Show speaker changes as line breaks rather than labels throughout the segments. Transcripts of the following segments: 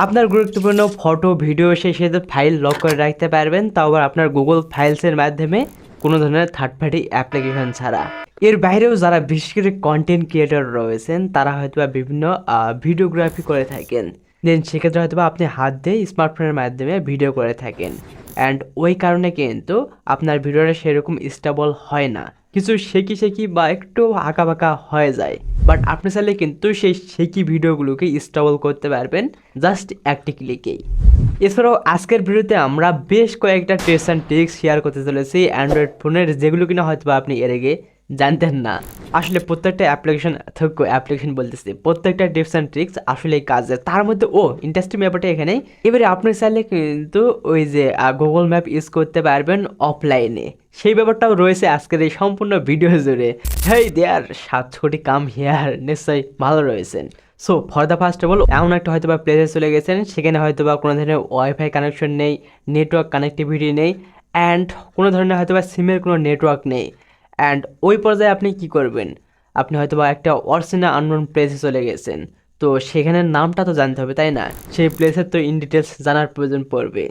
আপনার গুরুত্বপূর্ণ photo video সেই সাথে ফাইল লক করে রাখতে পারবেন, তাও আবার আপনার গুগল ফাইলসের মাধ্যমে কোনো ধরনের থার্ড পার্টি অ্যাপ্লিকেশন ছাড়া। এর বাইরেও যারা বিশেষ করে কন্টেন্ট ক্রিয়েটর রয়েছেন তারা হয়তো বা বিভিন্ন ভিডিওগ্রাফি করে থাকেন, দেন সেক্ষেত্রে হয়তো বা আপনি হাত দিয়ে স্মার্টফোনের মাধ্যমে ভিডিও করে থাকেন, অ্যান্ড ওই কারণে কিন্তু আপনার ভিডিওটা সেরকম স্টেবল হয় না, কিছু শেকি শেকি বা একটু আঁকা বাঁকা হয়ে যায়। বাট আপনি চাইলে কিন্তু সেই শেকি ভিডিওগুলোকে স্টেবল করতে পারবেন জাস্ট একটি ক্লিকেই। এছাড়াও আজকের ভিডিওতে আমরা বেশ কয়েকটা টিপস অ্যান্ড ট্রিক্স শেয়ার করতে চলেছি অ্যান্ড্রয়েড ফোনের, যেগুলো কিনা হয়তো বা আপনি এর আগে জানতেন না। আসলে প্রত্যেকটা অ্যাপ্লিকেশন বলতেছি, প্রত্যেকটা টিপস অ্যান্ড ট্রিক্স আসলে কাজের, তার মধ্যে ইন্টারেস্টিং ব্যাপারটা এখানে। এবারে আপনি চাইলে কিন্তু ওই যে গুগল ম্যাপ ইউজ করতে পারবেন অফলাইনে, সেই ব্যাপারটাও রয়েছে আজকের এই সম্পূর্ণ ভিডিও জুড়ে। হেই দেয়ার 7 কোটি কাম হিয়ার, নিশ্চয়ই ভালো রয়েছেন। So for the first of all, এমন একটা হয়তো বা প্লেসে চলে গেছেন, সেখানে হয়তো বা কোনো ধরনের ওয়াইফাই কানেকশন নেই, নেটওয়ার্ক কানেক্টিভিটি নেই, অ্যান্ড কোনো ধরনের হয়তো বা সিমের কোনো নেটওয়ার্ক নেই। অ্যান্ড ওই পর্যায়ে আপনি কি করবেন? আপনি হয়তো বা একটা অচেনা আননোন প্লেসে চলে গেছেন, তো সেখানের নামটা তো জানতে হবে, তাই না? সেই প্লেসের তো ইন ডিটেলস জানার প্রয়োজন পড়বে।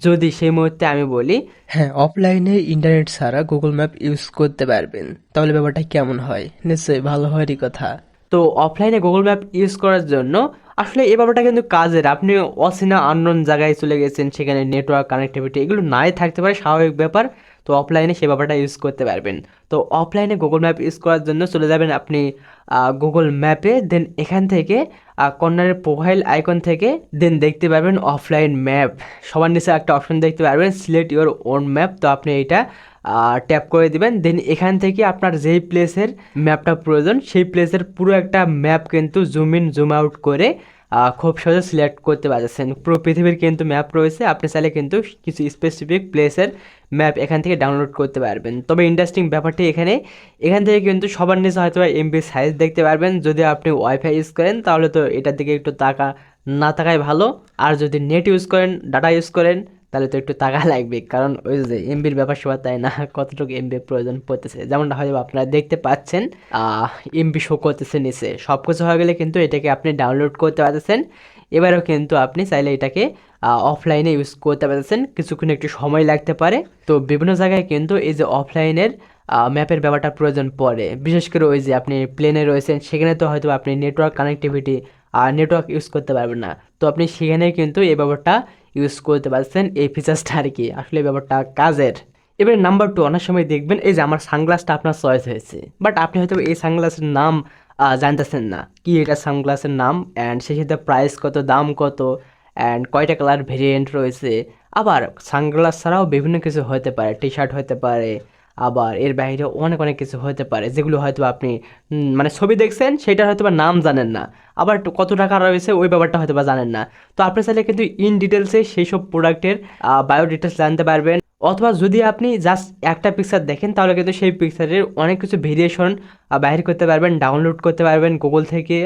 যদি সেই মুহূর্তে আমি বলি হ্যাঁ, অফলাইনে ইন্টারনেট ছাড়া গুগল ম্যাপ ইউজ করতে পারবেন, তাহলে ব্যাপারটা কেমন হয়? নিশ্চয়ই ভালো হওয়ারই কথা। তো অফলাইনে গুগল ম্যাপ ইউজ করার জন্য আসলে এই ব্যাপারটা কিন্তু কাজের। আপনি অচেনা আননোন জায়গায় চলে গেছেন, সেখানে নেটওয়ার্ক কানেক্টিভিটি এগুলো নাই থাকতে পারে, স্বাভাবিক ব্যাপার। তো অফলাইনে সে ব্যাপারটা ইউজ করতে পারবেন। তো অফলাইনে গুগল ম্যাপ ইউজ করার জন্য চলে যাবেন আপনি গুগল ম্যাপে, দেন এখান থেকে কর্নারের প্রোফাইল আইকন থেকে দেন দেখতে পারবেন অফলাইন ম্যাপ। সবার নিচে একটা অপশন দেখতে পারবেন সিলেক্ট ইউর ওন ম্যাপ, তো আপনি এইটা ট্যাপ করে দিবেন। দেন এখান থেকে আপনার যেই প্লেসের ম্যাপটা প্রয়োজন সেই প্লেসের পুরো একটা ম্যাপ কিন্তু জুম ইন জুম আউট করে খুব সহজে সিলেক্ট করতে পারছেন। পুরো পৃথিবীর কিন্তু ম্যাপ রয়েছে, আপনি চাইলে কিন্তু কিছু স্পেসিফিক প্লেসের ম্যাপ এখান থেকে ডাউনলোড করতে পারবেন। তবে ইন্টারেস্টিং ব্যাপারটি এখান থেকে কিন্তু সবার নিচে হয়তো এমবি সাইজ দেখতে পারবেন। যদি আপনি ওয়াইফাই ইউজ করেন তাহলে তো এটার দিকে একটু না তাকাই ভালো, আর যদি নেট ইউজ করেন, ডাটা ইউজ করেন, তাহলে তো একটু টাকা লাগবে, কারণ ওই যে এমবির ব্যাপার সবার, তাই না? কতটুকু এমবি প্রয়োজন পড়তেছে, যেমনটা হয়তো আপনারা দেখতে পাচ্ছেন এমবি শো করতেছে নিচে। সব কিছু হয়ে গেলে কিন্তু এটাকে আপনি ডাউনলোড করতে পারতেছেন। এবারেও কিন্তু আপনি চাইলে এটাকে অফলাইনে ইউজ করতে পারতেছেন, কিছুক্ষণ একটু সময় লাগতে পারে। তো বিভিন্ন জায়গায় কিন্তু এই যে অফলাইনের ম্যাপের ব্যাপারটা প্রয়োজন পড়ে, বিশেষ করে ওই যে আপনি প্লেনে রয়েছেন, সেখানে তো হয়তো আপনি নেটওয়ার্ক কানেক্টিভিটি নেটওয়ার্ক ইউজ করতে পারবেন না, তো আপনি সেখানে কিন্তু এই ব্যাপারটা ইউজ করতে পারছেন, এই ফিচার্সটা আর কি। আসলে এই ব্যাপারটা কাজের। এবার নাম্বার 2, অনেক সময় দেখবেন এই যে আমার সানগ্লাসটা আপনার চয়েস হয়েছে, বাট আপনি হয়তো এই সানগ্লাসের নাম জানতেছেন না কি এটা সানগ্লাসের নাম, অ্যান্ড সেই সাথে প্রাইস কত, দাম কত, অ্যান্ড কয়টা কালার ভেরিয়েন্ট রয়েছে। আবার সানগ্লাস ছাড়াও বিভিন্ন কিছু হতে পারে, টি শার্ট হতে পারে, আবার এর বাইরে অনেক অনেক কিছু হতে পারে, যেগুলো হয়তো আপনি মানে ছবি দেখছেন সেটার হয়তো বা নাম জানেন না, আবার কত টাকা রয়েছে ওই ব্যাপারটা হয়তো বা জানেন না। তো আপনি চাইলে কিন্তু ইন ডিটেলসে সেই সব প্রোডাক্টের বায়ো ডিটেলস জানতে পারবেন। অথবা যদি আপনি জাস্ট একটা পিকচার দেখেন তাহলে কিন্তু সেই পিকচারের অনেক কিছু ভেরিয়েশন বাইর করতে পারবেন, ডাউনলোড করতে পারবেন গুগল থেকে,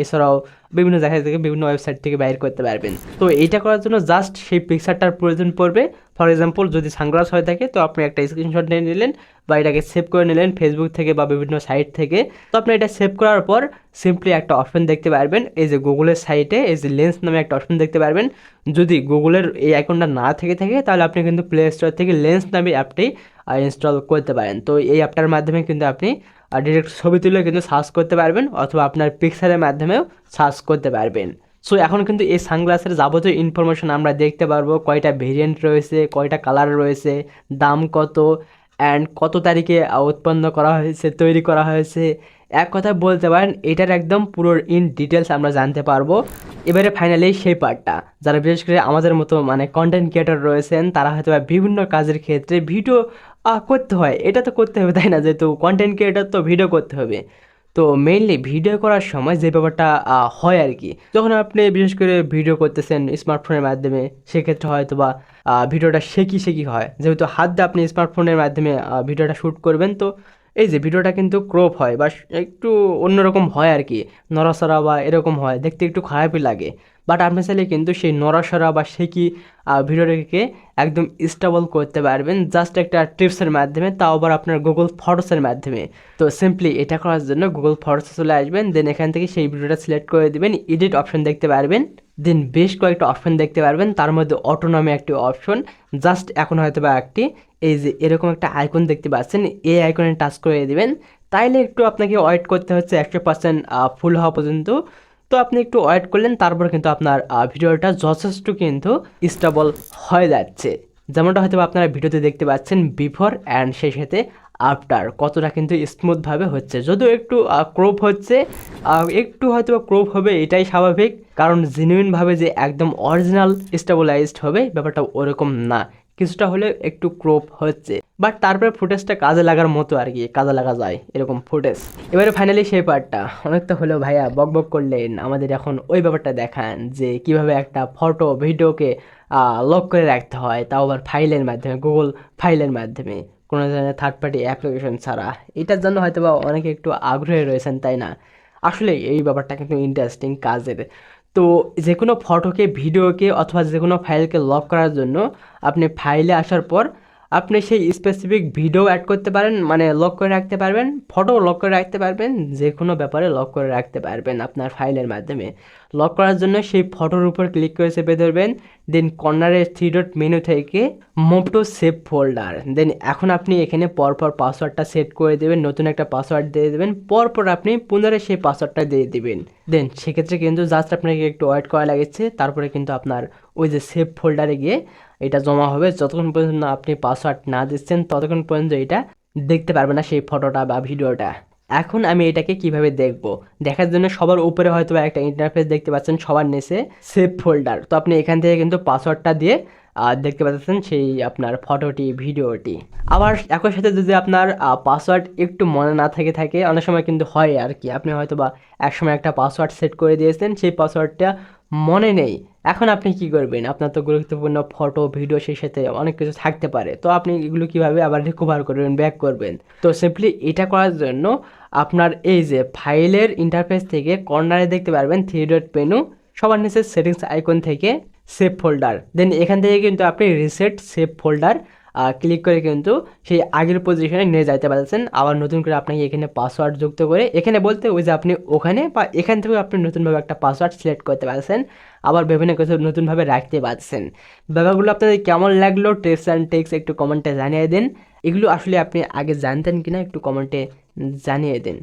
এছাড়াও বিভিন্ন জায়গা থেকে, বিভিন্ন ওয়েবসাইট থেকে বাইর করতে পারবেন। তো এইটা করার জন্য জাস্ট সেই পিকচারটার প্রয়োজন পড়বে। ফর এক্সাম্পল যদি সানগ্লাস হয়ে থাকে তো আপনি একটা স্ক্রিনশট নিয়ে নিলেন বা এটাকে সেভ করে নিলেন ফেসবুক থেকে বা বিভিন্ন সাইট থেকে। তো আপনি এটা সেভ করার পর সিম্পলি একটা অপশন দেখতে পারবেন, এই যে গুগলের সাইটে এই যে লেন্স নামে একটা অপশন দেখতে পারবেন। যদি গুগলের এই আইকনটা না থেকে থাকে তাহলে আপনি কিন্তু প্লে স্টোর থেকে লেন্স নামে অ্যাপটি ইনস্টল করতে পারেন। তো এই অ্যাপটার মাধ্যমে কিন্তু আপনি ডিরেক্ট ছবি তুলে কিন্তু সার্চ করতে পারবেন, অথবা আপনার পিক্সারের মাধ্যমেও সার্চ করতে পারবেন। সো এখন কিন্তু এই সানগ্লাসের যাবতীয় ইনফরমেশন আমরা দেখতে পারবো, কয়টা ভেরিয়েন্ট রয়েছে, কয়টা কালার রয়েছে, দাম কত, অ্যান্ড কত তারিখে উৎপন্ন করা হয়েছে, তৈরি করা হয়েছে। এক কথায় বলতে পারেন এটার একদম পুরো ইন ডিটেলস আমরা জানতে পারবো। এবারে ফাইনালি সেই পার্টটা, যারা বিশেষ করে আমাদের মতো মানে কন্টেন্ট ক্রিয়েটর রয়েছেন, তারা হয়তো বিভিন্ন কাজের ক্ষেত্রে ভিডিও করতে হয়, এটা তো করতে হবে, তাই না? যেহেতু কন্টেন্ট ক্রিয়েটর তো ভিডিও করতে হবে। তো মেইনলি ভিডিও করার সময় যে ব্যাপারটা হয় আর কি, যখন আপনি বিশেষ করে ভিডিও করতেছেন স্মার্টফোনের মাধ্যমে, সেক্ষেত্রে হয়তো বা ভিডিওটা শেকি হয়, যেহেতু হাত দিয়ে আপনি স্মার্টফোনের মাধ্যমে ভিডিওটা শ্যুট করবেন। তো এই যে ভিডিওটা কিন্তু ক্রপ হয় বা একটু অন্যরকম হয় আর কি, নড়াচড়া বা এরকম হয়, দেখতে একটু খারাপই লাগে। বাট আপনি চাইলে কিন্তু সেই নড়াচড়া বা শেকি ভিডিওটাকে একদম স্টেবল করতে পারবেন জাস্ট একটা টিপসের মাধ্যমে, তাও আবার আপনার গুগল ফটোসের মাধ্যমে। তো সিম্পলি এটা করার জন্য গুগল ফটোসে চলে আসবেন, দেন এখান থেকে সেই ভিডিওটা সিলেক্ট করে দিবেন, এডিট অপশন দেখতে পারবেন। দেন বেশ কয়েকটা অপশন দেখতে পারবেন, তার মধ্যে অটো নামে একটি অপশন। জাস্ট এখন হয়তো বা একটি এই যে এরকম একটা আইকন দেখতে পাচ্ছেন, এই আইকনে টাচ করে দিবেন। তাইলে একটু আপনাকে ওয়েট করতে হচ্ছে 100% ফুল হওয়া পর্যন্ত। তো আপনি একটু ওয়েট করলেন, তারপর কিন্তু আপনার ভিডিওটা যথেষ্ট কিন্তু স্টেবল হয়ে যাচ্ছে। যেমনটা হয়তো আপনারা ভিডিওতে দেখতে পাচ্ছেন বিফোর অ্যান্ড সেই সাথে আফটার কতটা কিন্তু স্মুথভাবে হচ্ছে। যদিও একটু ক্রপ হচ্ছে, একটু হয়তো ক্রপ হবে, এটাই স্বাভাবিক, কারণ জেনুইনভাবে যে একদম অরিজিনাল স্টেবলাইজড হবে ব্যাপারটা ওরকম না, কিছুটা হলে একটু ক্রপ হচ্ছে। বাট তারপরে ফুটেজটা কাজে লাগার মতো আর কি, কাজে লাগা যায় এরকম ফুটেজ। এবারে ফাইনালি সেই পার্টটা অনেক তো হলেও ভাইয়া বক বক করলেন, আমাদের এখন ওই ব্যাপারটা দেখান যে কিভাবে একটা ফটো ভিডিওকে লক করে রাখতে হয়, তাও আবার ফাইলের মাধ্যমে, গুগল ফাইলের মাধ্যমে, কোনো ধরনের থার্ড পার্টি অ্যাপ্লিকেশন ছাড়া। এটার জন্য হয়তো বা অনেকে একটু আগ্রহী রয়েছেন, তাই না? আসলে এই ব্যাপারটা কিন্তু ইন্টারেস্টিং কাজের। তো যে কোনো ফটোকে, ভিডিওকে অথবা যে কোনো ফাইলকে লক করার জন্য আপনি ফাইলে আসার পর আপনি সেই স্পেসিফিক ভিডিও অ্যাড করতে পারেন, মানে লক করে রাখতে পারবেন, ফটো লক করে রাখতে পারবেন, যে কোনো ব্যাপারে লক করে রাখতে পারবেন আপনার ফাইলের মাধ্যমে। লক করার জন্য সেই ফটোর উপর ক্লিক করে চেপে ধরবেন, দেন কর্নারের 3 ডট মেনু থেকে মুভ টু সেভ ফোল্ডার। দেন এখন আপনি এখানে পরপর পাসওয়ার্ডটা সেট করে দেবেন, নতুন একটা পাসওয়ার্ড দিয়ে দেবেন, পরপর আপনি পুনরায় সেই পাসওয়ার্ডটা দিয়ে দিবেন। দেন সেক্ষেত্রে কিন্তু জাস্ট আপনাকে একটু ওয়েট করা লাগছে, তারপরে কিন্তু আপনার ওই যে সেভ ফোল্ডারে গিয়ে এটা জমা হবে। যতক্ষণ পর্যন্ত আপনি পাসওয়ার্ড না দিচ্ছেন ততক্ষণ পর্যন্ত এটা দেখতে পারবে না, সেই ফটোটা বা ভিডিওটা। এখন আমি এটাকে কিভাবে দেখব, দেখার জন্য সবার উপরে হয়তো একটা ইন্টারফেস দেখতে পাচ্ছেন, সবার নিচে সেভ ফোল্ডার। তো আপনি এখান থেকে কিন্তু পাসওয়ার্ডটা দিয়ে দেখতে পাচ্ছেন সেই আপনার ফটোটি, ভিডিওটি। আবার একই সাথে যদি আপনার পাসওয়ার্ড একটু মনে না থাকে, অনেক সময় কিন্তু হয় আর কি, আপনি হয়তো বা একসময় একটা পাসওয়ার্ড সেট করে দিয়েছেন, সেই পাসওয়ার্ডটা মনে নেই। এখন আপনি কি করবেন, আপনার তো গুরুত্বপূর্ণ ফটো, ভিডিও, সেই সাথে অনেক কিছু থাকতে পারে। তো আপনি এগুলো কিভাবে আবার রিকভার করবেন, ব্যাক করবেন? তো সিম্পলি এটা করার জন্য আপনার এই যে ফাইলের ইন্টারফেস থেকে কর্নারে দেখতে পারবেন 3 ডট মেনু, সবার নিচে সেটিংস আইকন থেকে সেভ ফোল্ডার। দেন এখান থেকে কিন্তু আপনি রিসেট সেভ ফোল্ডার ক্লিক করে কিন্তু সেই আগের পজিশনে নিয়ে যাইতে পারছেন। আবার নতুন করে আপনাকে এখানে পাসওয়ার্ড যুক্ত করে, এখানে বলতে ওই যে আপনি ওখানে বা এখান থেকেও আপনি নতুনভাবে একটা পাসওয়ার্ড সিলেক্ট করতে পারছেন, আবার বিভিন্ন কিছু নতুনভাবে রাখতে পারছেন। ব্যাপারগুলো আপনাদের কেমন লাগলো, টিপস অ্যান্ড ট্রিক্স একটু কমেন্টে জানিয়ে দিন। এগুলো আসলে আপনি আগে জানতেন কিনা একটু কমেন্টে জানিয়ে দিন।